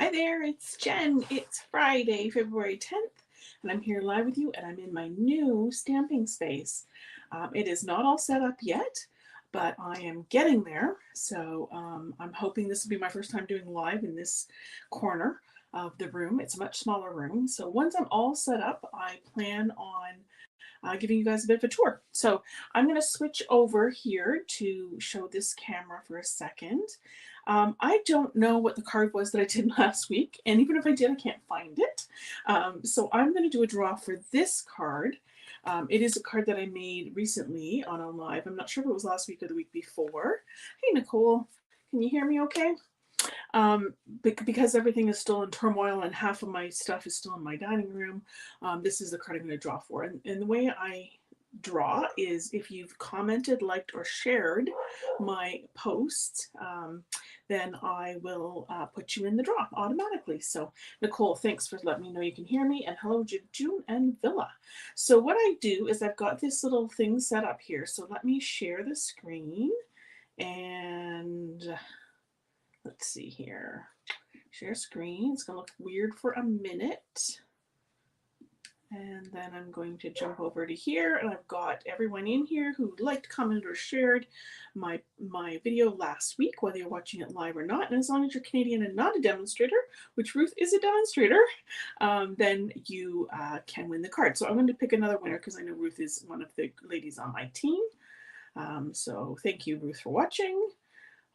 Hi there, it's Jen. It's Friday, February 10th, and I'm here live with you, and I'm in my new stamping space. It is not all set up yet, but I am getting there. So I'm hoping this will be my first time doing live in this corner of the room. It's a much smaller room. So once I'm all set up, I plan on giving you guys a bit of a tour. So I'm going to switch over here to show this camera for a second. I don't know what the card was that I did last week, and even if I did, I can't find it. So I'm going to do a draw for this card. It is a card that I made recently on a live. I'm not sure if it was last week or the week before. Hey, Nicole, can you hear me okay? Because everything is still in turmoil and half of my stuff is still in my dining room, this is the card I'm going to draw for. And the way I draw is if you've commented, liked, or shared my posts, then I will put you in the draw automatically. So Nicole, thanks for letting me know you can hear me, and hello June and Villa. So what I do is I've got this little thing set up here. So let me share the screen, and let's see here. Share screen. It's going to look weird for a minute. And then I'm going to jump over to here, and I've got everyone in here who liked, commented, or shared my video last week, whether you're watching it live or not. And as long as you're Canadian and not a demonstrator, which Ruth is a demonstrator, then you can win the card. So I'm going to pick another winner because I know Ruth is one of the ladies on my team. So thank you, Ruth, for watching.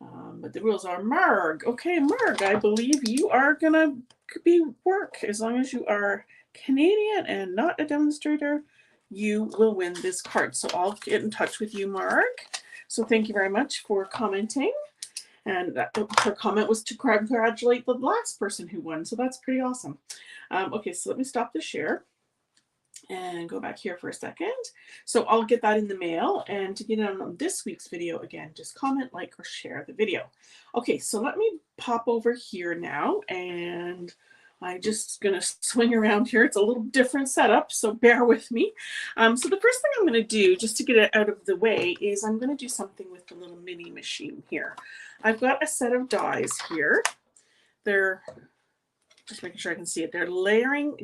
But the rules are Marg. Okay, Marg, I believe you are gonna be work. As long as you are Canadian and not a demonstrator, you will win this card. So I'll get in touch with you, Marg. So thank you very much for commenting. And her comment was to congratulate the last person who won. So that's pretty awesome. Okay, so let me stop the share and go back here for a second. So I'll get that in the mail, and to get on this week's video, again, just comment, like, or share the video. Okay, so let me pop over here now, and I'm just gonna swing around here. It's a little different setup, so bear with me. So the first thing I'm gonna do, just to get it out of the way, is I'm gonna do something with the little mini machine here. I've got a set of dies here. They're just making sure I can see it. They're layering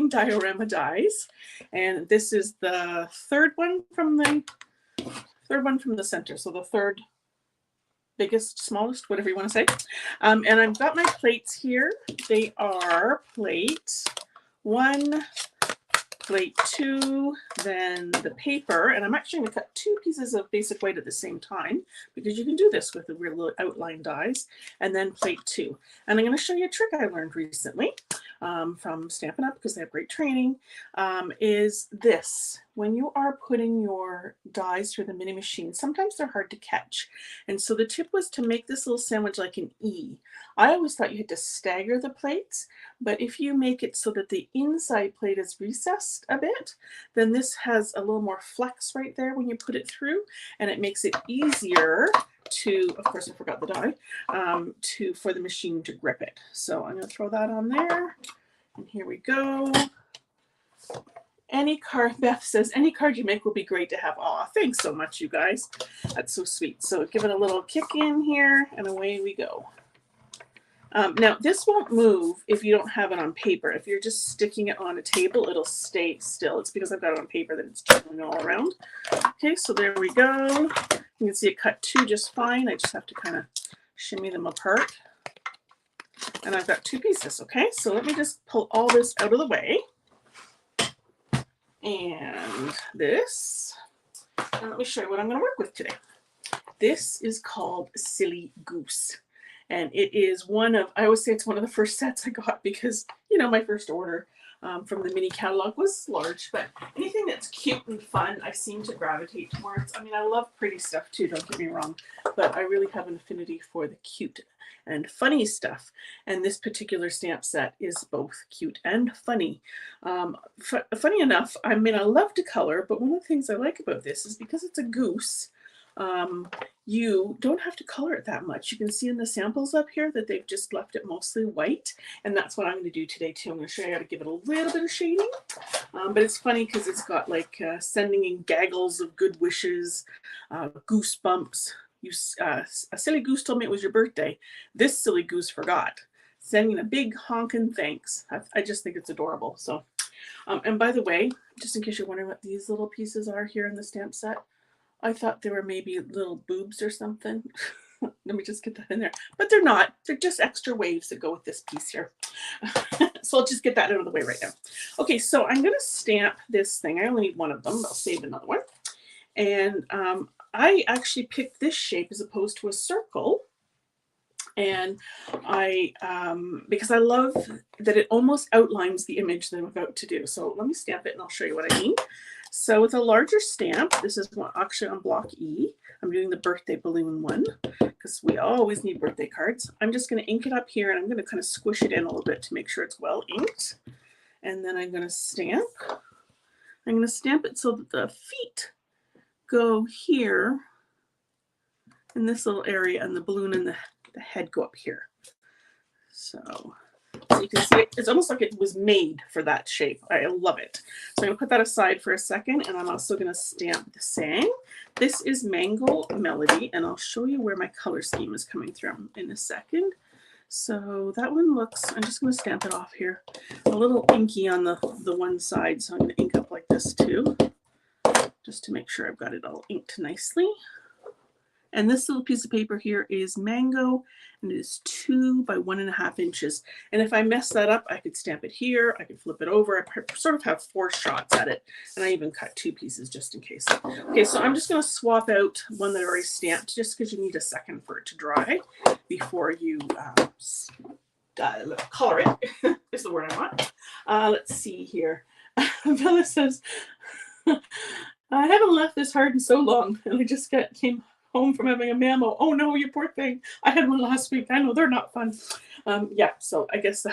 diorama dies, and this is the third one from the center. So the third biggest, smallest, whatever you want to say. And I've got my plates here. They are plate 1, plate 2, then the paper, and I'm actually going to cut 2 pieces of basic white at the same time because you can do this with the real little outline dies, and then plate 2. And I'm going to show you a trick I learned recently from Stampin' Up, because they have great training, is this. When you are putting your dies through the mini machine, sometimes they're hard to catch. And so the tip was to make this little sandwich like an E. I always thought you had to stagger the plates, but if you make it so that the inside plate is recessed a bit, then this has a little more flex right there when you put it through, and it makes it easier to, of course I forgot the die, for the machine to grip it. So I'm going to throw that on there, and here we go. Any card, Beth says, any card you make will be great to have. Aw, thanks so much, you guys. That's so sweet. So give it a little kick in here, and away we go. Now, this won't move if you don't have it on paper. If you're just sticking it on a table, it'll stay still. It's because I've got it on paper that it's jiggling all around. Okay, so there we go. You can see it cut 2 just fine. I just have to kind of shimmy them apart. And I've got 2 pieces, okay? So let me just pull all this out of the way. And this. And let me show you what I'm going to work with today. This is called Silly Goose. And it is one of, I always say it's one of the first sets I got because, you know, my first order from the mini catalog was large. But anything that's cute and fun, I seem to gravitate towards. I mean, I love pretty stuff too, don't get me wrong. But I really have an affinity for the cute and funny stuff. And this particular stamp set is both cute and funny. Funny enough, I mean, I love to color, but one of the things I like about this is because it's a goose, you don't have to color it that much. You can see in the samples up here that they've just left it mostly white, and that's what I'm going to do today too. I'm going to show you how to give it a little bit of shading, but it's funny because it's got like sending in gaggles of good wishes, goosebumps, a silly goose told me it was your birthday. This silly goose forgot. Sending a big honkin' thanks. I just think it's adorable. So, and by the way, just in case you're wondering what these little pieces are here in the stamp set, I thought they were maybe little boobs or something. Let me just get that in there. But they're not. They're just extra waves that go with this piece here. So I'll just get that out of the way right now. Okay, so I'm going to stamp this thing. I only need one of them. I'll save another one. And I actually picked this shape as opposed to a circle. And because I love that it almost outlines the image that I'm about to do. So let me stamp it and I'll show you what I mean. So with a larger stamp, this is one actually on block E. I'm doing the birthday balloon one because we always need birthday cards. I'm just going to ink it up here and I'm going to kind of squish it in a little bit to make sure it's well inked. And then I'm going to stamp. I'm going to stamp it so that the feet go here in this little area and the balloon and the head go up here. So you can see it's almost like it was made for that shape. I love it. So I'm going to put that aside for a second, and I'm also going to stamp the saying. This is Mango Melody, and I'll show you where my color scheme is coming from in a second. So that one looks, I'm just going to stamp it off here. A little inky on the one side, so I'm going to ink up like this too, just to make sure I've got it all inked nicely. And this little piece of paper here is Mango, and it is 2 by 1.5 inches. And if I mess that up, I could stamp it here, I could flip it over. I sort of have 4 shots at it, and I even cut 2 pieces just in case. Okay, so I'm just going to swap out one that I already stamped, just because you need a second for it to dry before you color it, is the word I want. Let's see here. Bella says, I haven't left this hardened so long, and I just came home from having a mammo. Oh no, you poor thing. I had one last week. I know they're not fun. Yeah, so I guess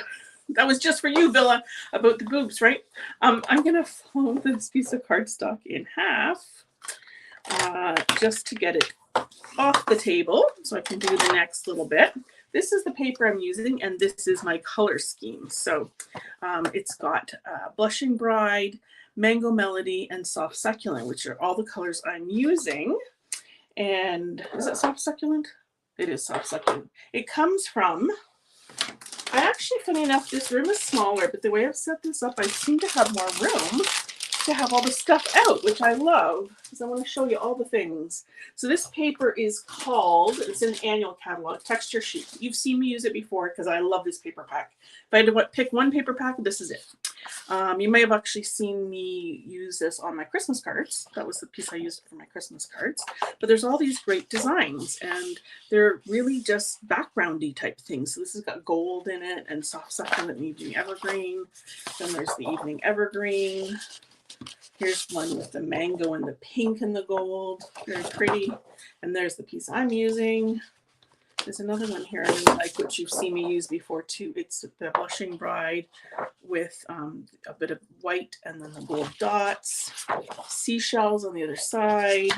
that was just for you, Villa, about the boobs, right? I'm going to fold this piece of cardstock in half just to get it off the table so I can do the next little bit. This is the paper I'm using, and this is my color scheme. So it's got Blushing Bride, Mango Melody, and Soft Succulent, which are all the colors I'm using. And is it soft succulent? It is soft succulent. It comes from, I actually, funny enough, this room is smaller, but the way I've set this up, I seem to have more room to have all the stuff out, which I love, because I want to show you all the things. So this paper is called, it's an annual catalog, Texture Sheet. You've seen me use it before because I love this paper pack. If I had to pick one paper pack, this is it. You may have actually seen me use this on my Christmas cards. That was the piece I used for my Christmas cards. But there's all these great designs, and they're really just backgroundy type things. So this has got gold in it and soft succulent and evening evergreen. Then there's the evening evergreen. Here's one with the mango and the pink and the gold. Very pretty. And there's the piece I'm using. There's another one here I really like, which you've seen me use before too. It's the Blushing Bride with a bit of white and then the gold dots. Seashells on the other side.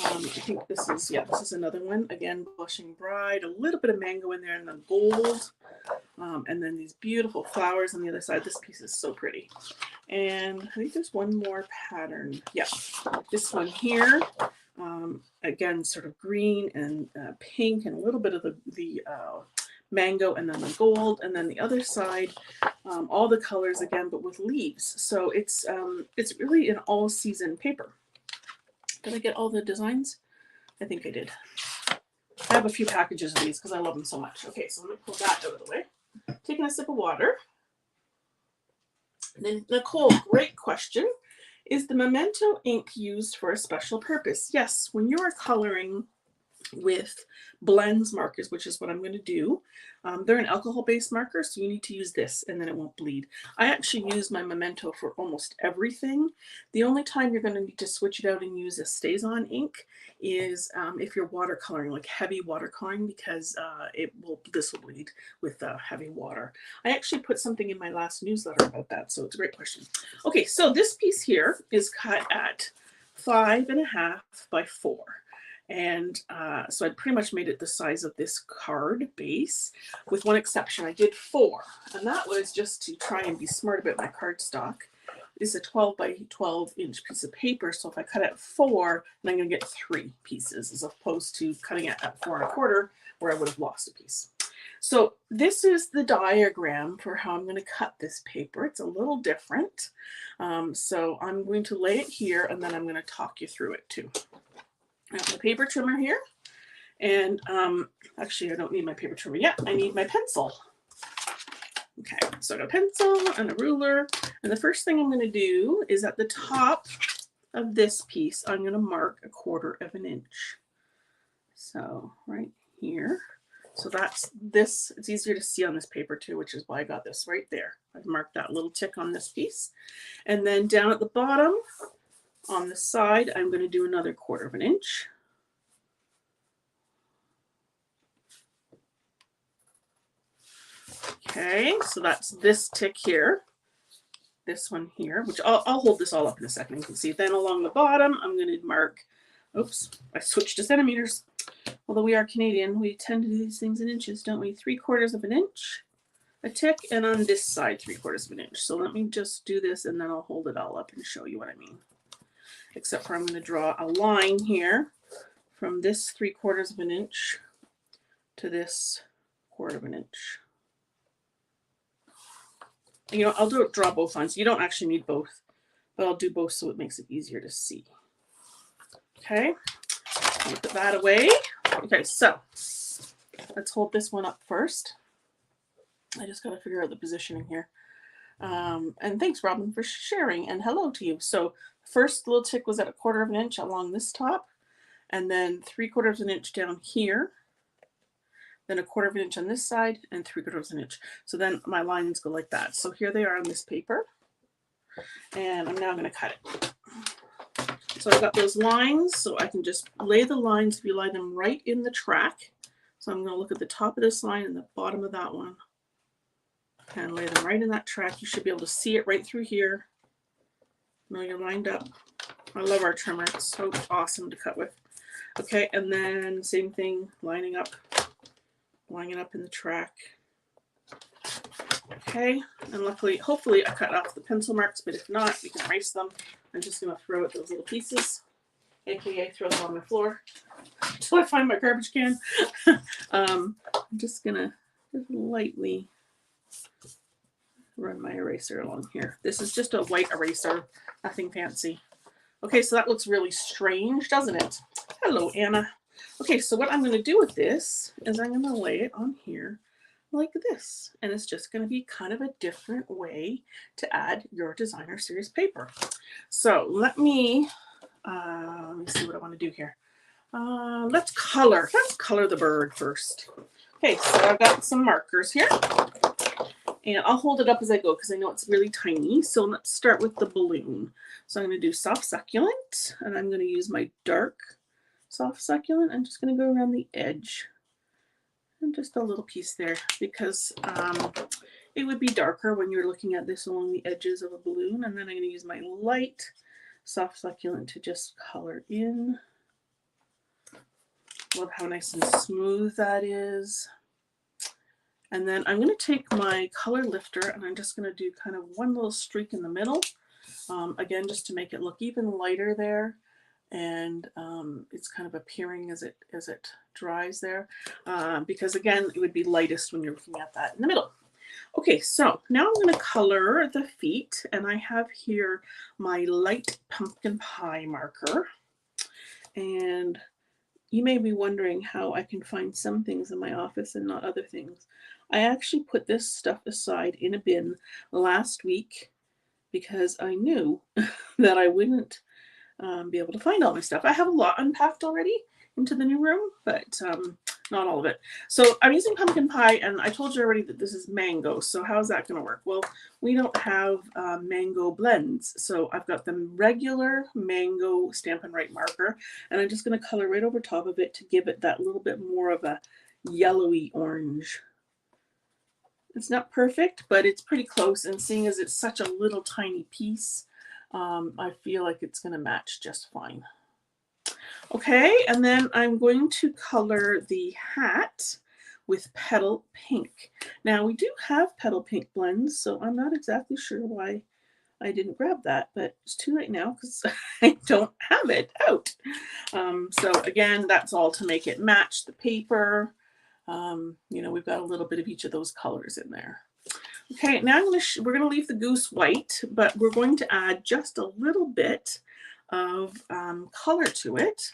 I think this is, yeah, this is another one. Again, Blushing Bride, a little bit of mango in there and the gold. And then these beautiful flowers on the other side. This piece is so pretty. And I think there's one more pattern. Yeah, this one here. Again, sort of green and pink and a little bit of the mango and then the gold. And then the other side, all the colors again, but with leaves. So it's really an all-season paper. Did I get all the designs? I think I did. I have a few packages of these because I love them so much. Okay, so let me pull that out of the way. Taking a sip of water. And then Nicole, great question. Is the Memento ink used for a special purpose? Yes, when you are coloring with blends markers, which is what I'm going to do. They're an alcohol-based marker, so you need to use this and then it won't bleed. I actually use my Memento for almost everything. The only time you're going to need to switch it out and use a StazOn ink is if you're watercoloring, like heavy watercoloring, because this will bleed with heavy water. I actually put something in my last newsletter about that, so it's a great question. Okay, so this piece here is cut at 5.5 by 4. And so I pretty much made it the size of this card base, with one exception. I did 4, and that was just to try and be smart about my cardstock. is a 12 by 12 inch piece of paper. So if I cut it at 4, then I'm going to get 3 pieces as opposed to cutting it at 4 1/4 where I would have lost a piece. So this is the diagram for how I'm going to cut this paper. It's a little different. So I'm going to lay it here and then I'm going to talk you through it too. I have the paper trimmer here. And actually, I don't need my paper trimmer yet. I need my pencil. Okay, so I got a pencil and a ruler. And the first thing I'm going to do is at the top of this piece, I'm going to mark 1/4 inch. So right here. So that's this. It's easier to see on this paper too, which is why I got this right there. I've marked that little tick on this piece. And then down at the bottom on the side, I'm going to do another 1/4 inch. Okay, so that's this tick here, this one here, which I'll hold this all up in a second. You can see. Then along the bottom, I'm going to mark, oops, I switched to centimeters. Although we are Canadian, we tend to do these things in inches, don't we? 3/4 inch, a tick, and on this side, 3/4 inch. So let me just do this and then I'll hold it all up and show you what I mean. Except for I'm going to draw a line here from this 3/4 inch to this 1/4 inch. You know, I'll draw both lines. You don't actually need both, but I'll do both so it makes it easier to see. Okay, I'll put that away. Okay, so let's hold this one up first. I just got to figure out the positioning here. And thanks, Robin, for sharing, and hello to you. So first little tick was at 1/4 inch along this top, and then 3/4 inch down here. Then 1/4 inch on this side and 3/4 inch. So then my lines go like that. So here they are on this paper. And I'm now going to cut it. So I've got those lines, so I can just lay the lines, if you lie them right in the track. So I'm going to look at the top of this line and the bottom of that one. And lay them right in that track. You should be able to see it right through here. Know you're lined up. I love our trimmer. It's so awesome to cut with. Okay, and then same thing, lining it up in the track. Okay, and luckily, hopefully I cut off the pencil marks, but if not, we can erase them. I'm just going to throw out those little pieces, aka throw them on the floor until I find my garbage can. I'm just going to lightly run my eraser along here. This is just a white eraser, nothing fancy. Okay, so that looks really strange, doesn't it? Hello, Anna. Okay, so what I'm going to do with this is I'm going to lay it on here like this. And it's just going to be kind of a different way to add your designer series paper. So let me see what I want to do here. Let's color the bird first. Okay, so I've got some markers here. And I'll hold it up as I go because I know it's really tiny. So let's start with the balloon. So I'm going to do soft succulent, and I'm going to use my dark soft succulent. I'm just going to go around the edge and just a little piece there because it would be darker when you're looking at this along the edges of a balloon. And then I'm going to use my light soft succulent to just color in. Love how nice and smooth that is. And then I'm going to take my color lifter and I'm just going to do kind of one little streak in the middle. Again, just to make it look even lighter there. And it's kind of appearing as it dries there. Because again, it would be lightest when you're looking at that in the middle. Okay, so now I'm going to color the feet. And I have here my light pumpkin pie marker. And you may be wondering how I can find some things in my office and not other things. I actually put this stuff aside in a bin last week because I knew that I wouldn't be able to find all my stuff. I have a lot unpacked already into the new room, but not all of it. So I'm using pumpkin pie, and I told you already that this is mango. So how's that going to work? Well, we don't have mango blends. So I've got the regular mango Stampin' Right marker, and I'm just going to color right over top of it to give it that little bit more of a yellowy orange. It's not perfect, but it's pretty close. And seeing as it's such a little tiny piece, I feel like it's going to match just fine. Okay, and then I'm going to color the hat with Petal Pink. Now, we do have Petal Pink blends, so I'm not exactly sure why I didn't grab that, but it's too late now because I don't have it out. So again, that's all to make it match the paper. You know, we've got a little bit of each of those colors in there. Okay, now we're gonna leave the goose white, but we're going to add just a little bit of color to it.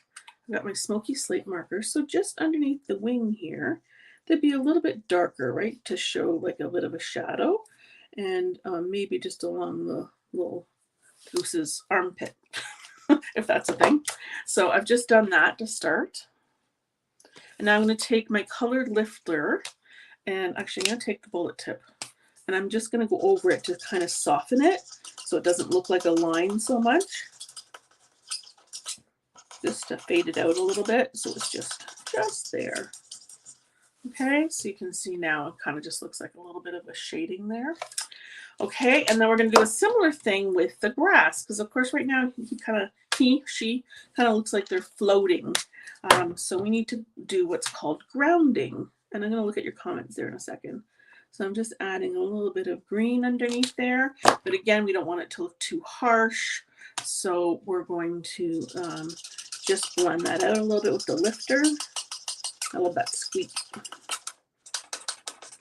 I've got my smoky slate marker, so just underneath the wing here, they'd be a little bit darker, right, to show like a bit of a shadow, and maybe just along the little goose's armpit, if that's a thing. So I've just done that to start. And now I'm going to take my colored lifter, and actually I'm going to take the bullet tip, and I'm just going to go over it to kind of soften it so it doesn't look like a line so much. Just to fade it out a little bit so it's just there. Okay, so you can see now it kind of just looks like a little bit of a shading there. Okay, and then we're going to do a similar thing with the grass, because of course right now she kind of looks like they're floating. So we need to do what's called grounding, and I'm going to look at your comments there in a second. So I'm just adding a little bit of green underneath there, but again, we don't want it to look too harsh, so we're going to just blend that out a little bit with the lifter. I love that squeak,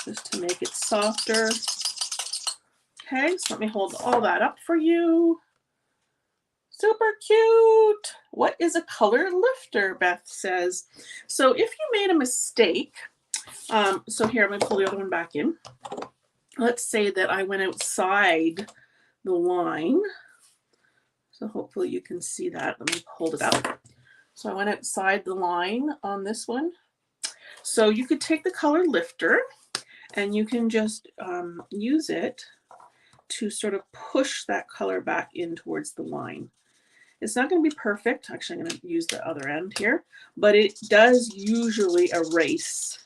just to make it softer. Okay, so let me hold all that up for you. Super cute. What is a color lifter, Beth says. So if you made a mistake, so here, I'm going to pull the other one back in. Let's say that I went outside the line. So hopefully you can see that. Let me hold it out. So I went outside the line on this one. So you could take the color lifter and you can just use it to sort of push that color back in towards the line. It's not going to be perfect. Actually, I'm going to use the other end here, but it does usually erase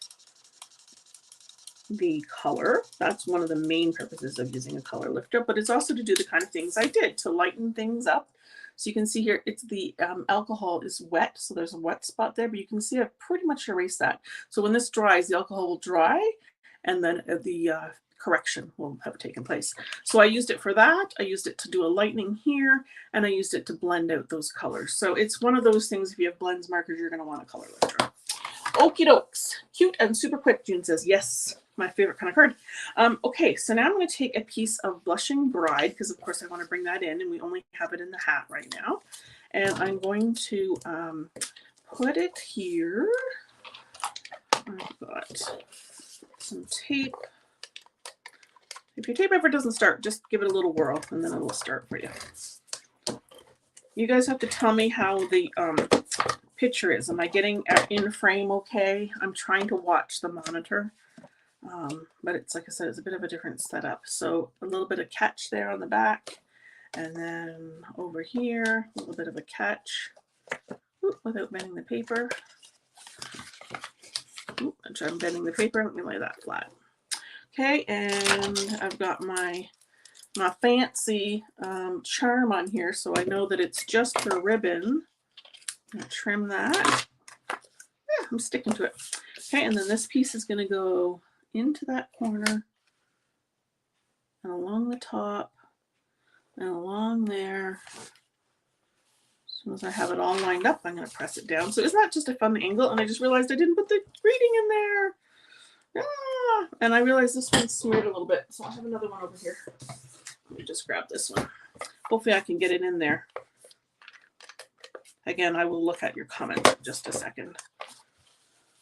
the color. That's one of the main purposes of using a color lifter, but it's also to do the kind of things I did to lighten things up. So you can see here, it's the alcohol is wet, so there's a wet spot there, but you can see I've pretty much erased that. So when this dries, the alcohol will dry, and then the correction will have taken place. So I used it for that. I used it to do a lightening here, and I used it to blend out those colors. So it's one of those things, if you have blends markers, you're going to want a color lifter. Okie dokes. Cute and super quick, June says. Yes, my favorite kind of card. Okay, so now I'm going to take a piece of Blushing Bride, because of course I want to bring that in, and we only have it in the hat right now. And I'm going to put it here. I've got some tape. If your tape ever doesn't start, just give it a little whirl, and then it will start for you. You guys have to tell me how the picture is. Am I getting in frame okay? I'm trying to watch the monitor. But it's, like I said, it's a bit of a different setup. So a little bit of catch there on the back, and then over here, a little bit of a catch. Oop, without bending the paper. Oop, I'm bending the paper. Let me lay that flat. Okay, and I've got my fancy charm on here, so I know that it's just for ribbon. I'm gonna trim that. Yeah, I'm sticking to it. Okay, and then this piece is going to go into that corner and along the top and along there. As soon as I have it all lined up, I'm going to press it down. So isn't that just a fun angle? And I just realized I didn't put the greeting in there. Ah, and I realized this one's smeared a little bit, so I'll have another one over here. Let me just grab this one. Hopefully I can get it in there. Again, I will look at your comment in just a second.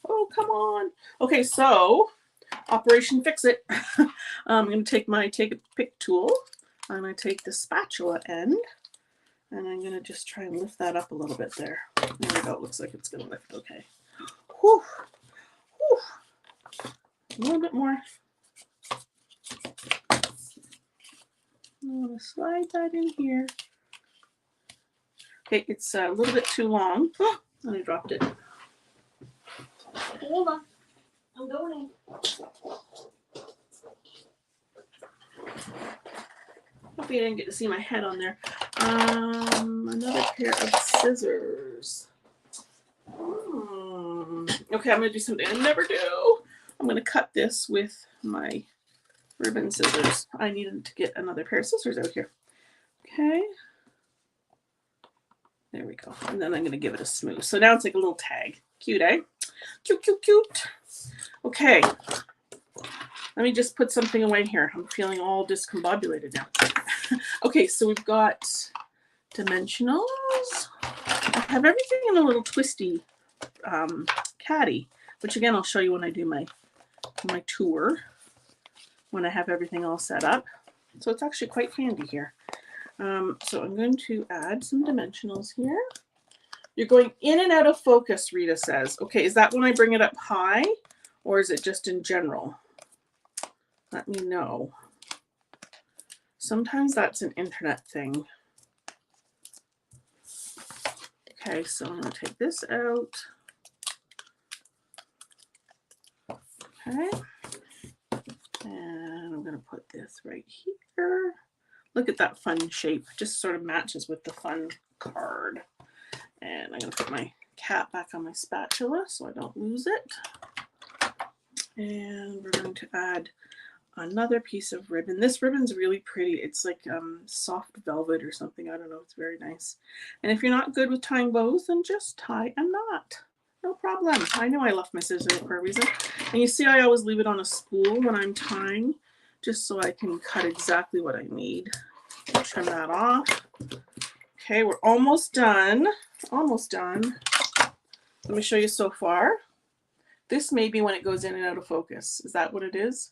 Oh, come on. Okay, so Operation Fix It. I'm going to take my Take a Pick tool. I'm going to take the spatula end, and I'm going to just try and lift that up a little bit there. There we go. It looks like it's going to lift okay. Whew. Whew. A little bit more. I'm going to slide that in here. Okay, it's a little bit too long. Oh, and I dropped it. Hold on. I'm going in. Hope you didn't get to see my head on there. Another pair of scissors. Okay, I'm going to do something I never do. I'm going to cut this with my ribbon scissors. I needed to get another pair of scissors out here. Okay. There we go. And then I'm going to give it a smooth. So now it's like a little tag. Cute, eh? Cute, cute, cute. Okay. Let me just put something away here. I'm feeling all discombobulated now. Okay, so we've got dimensionals. I have everything in a little twisty caddy, which again, I'll show you when I do my tour, when I have everything all set up. So it's actually quite handy here. So I'm going to add some dimensionals here. You're going in and out of focus, Rita says. Okay, is that when I bring it up high, or is it just in general? Let me know. Sometimes that's an internet thing. Okay, so I'm going to take this out. Okay. And I'm going to put this right here. Look at that fun shape. Just sort of matches with the fun card. And I'm going to put my cap back on my spatula so I don't lose it. And we're going to add another piece of ribbon. This ribbon's really pretty. It's like soft velvet or something. I don't know. It's very nice. And if you're not good with tying bows, then just tie a knot. No problem. I know I left my scissors for a reason. And you see I always leave it on a spool when I'm tying, just so I can cut exactly what I need. Trim that off. Okay, we're almost done. Almost done. Let me show you so far. This may be when it goes in and out of focus. Is that what it is?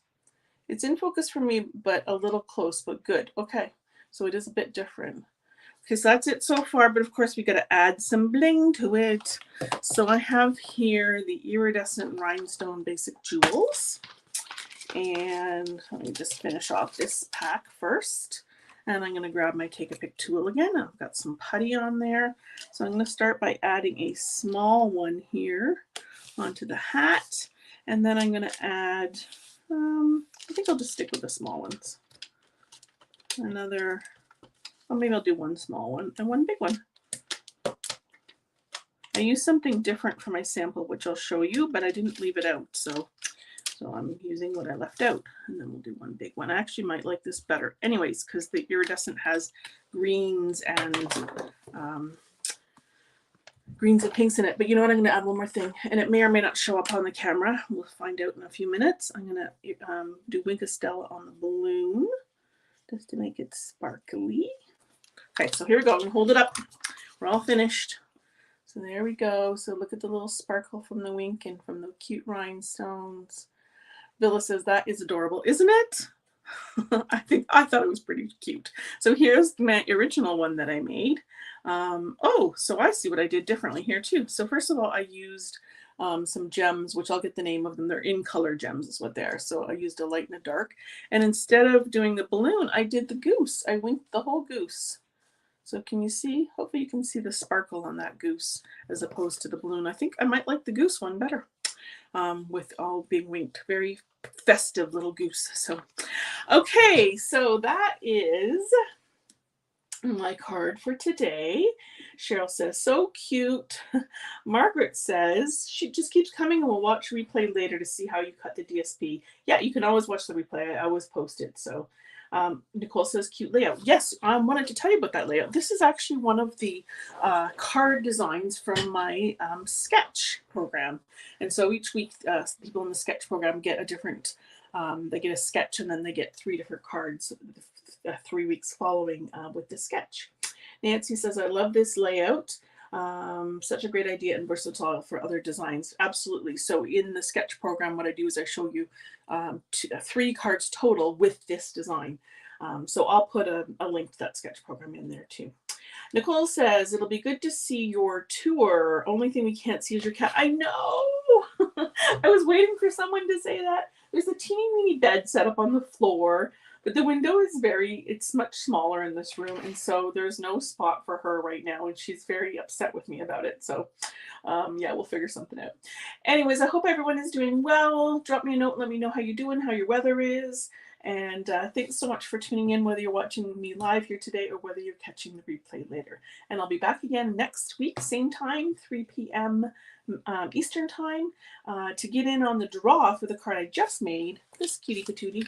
It's in focus for me, but a little close, but good. Okay, so it is a bit different. Okay, so that's it so far, but of course we got to add some bling to it. So I have here the iridescent rhinestone basic jewels. And let me just finish off this pack first. And I'm going to grab my Take a Pick tool again. I've got some putty on there. So I'm going to start by adding a small one here onto the hat. And then I'm going to add, I think I'll just stick with the small ones. Another, well, maybe I'll do one small one and one big one. I used something different for my sample, which I'll show you, but I didn't leave it out. So I'm using what I left out, and then we'll do one big one. I actually might like this better anyways, because the iridescent has greens and pinks in it. But you know what? I'm going to add one more thing, and it may or may not show up on the camera. We'll find out in a few minutes. I'm going to do Wink of Stella on the balloon, just to make it sparkly. Okay, so here we go. I'm going to hold it up. We're all finished. So there we go. So look at the little sparkle from the wink and from the cute rhinestones. Villa says that is adorable, isn't it? I thought it was pretty cute. So here's my original one that I made. Oh, so I see what I did differently here too. So first of all, I used some gems, which I'll get the name of them. They're in color gems is what they are. So I used a light and a dark. And instead of doing the balloon, I did the goose. I winked the whole goose. So can you see? Hopefully you can see the sparkle on that goose as opposed to the balloon. I think I might like the goose one better. With all being winked. Very festive little goose. So, okay, so that is my card for today. Cheryl says, so cute. Margaret says, she just keeps coming and we'll watch replay later to see how you cut the DSP. Yeah, you can always watch the replay. I always post it. So Nicole says, cute layout. Yes, I wanted to tell you about that layout. This is actually one of the card designs from my sketch program. And so each week, people in the sketch program get a different, they get a sketch and then they get 3 different cards 3 weeks following with the sketch. Nancy says, I love this layout. Such a great idea and versatile for other designs. Absolutely. So in the sketch program, what I do is I show you 3 cards total with this design. So I'll put a link to that sketch program in there too. Nicole says, it'll be good to see your tour. Only thing we can't see is your cat. I know. I was waiting for someone to say that. There's a teeny weeny bed set up on the floor. But the window is it's much smaller in this room, and so there's no spot for her right now, and she's very upset with me about it. So, yeah, we'll figure something out. Anyways, I hope everyone is doing well. Drop me a note and let me know how you're doing, how your weather is. And thanks so much for tuning in, whether you're watching me live here today or whether you're catching the replay later. And I'll be back again next week, same time, 3 p.m. Eastern time, to get in on the draw for the card I just made, this cutie patootie.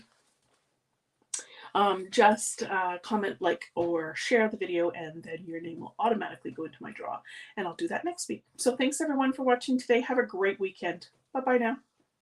just comment, like, or share the video, and then your name will automatically go into my draw. And I'll do that next week. So thanks everyone for watching today. Have a great weekend. Bye bye now.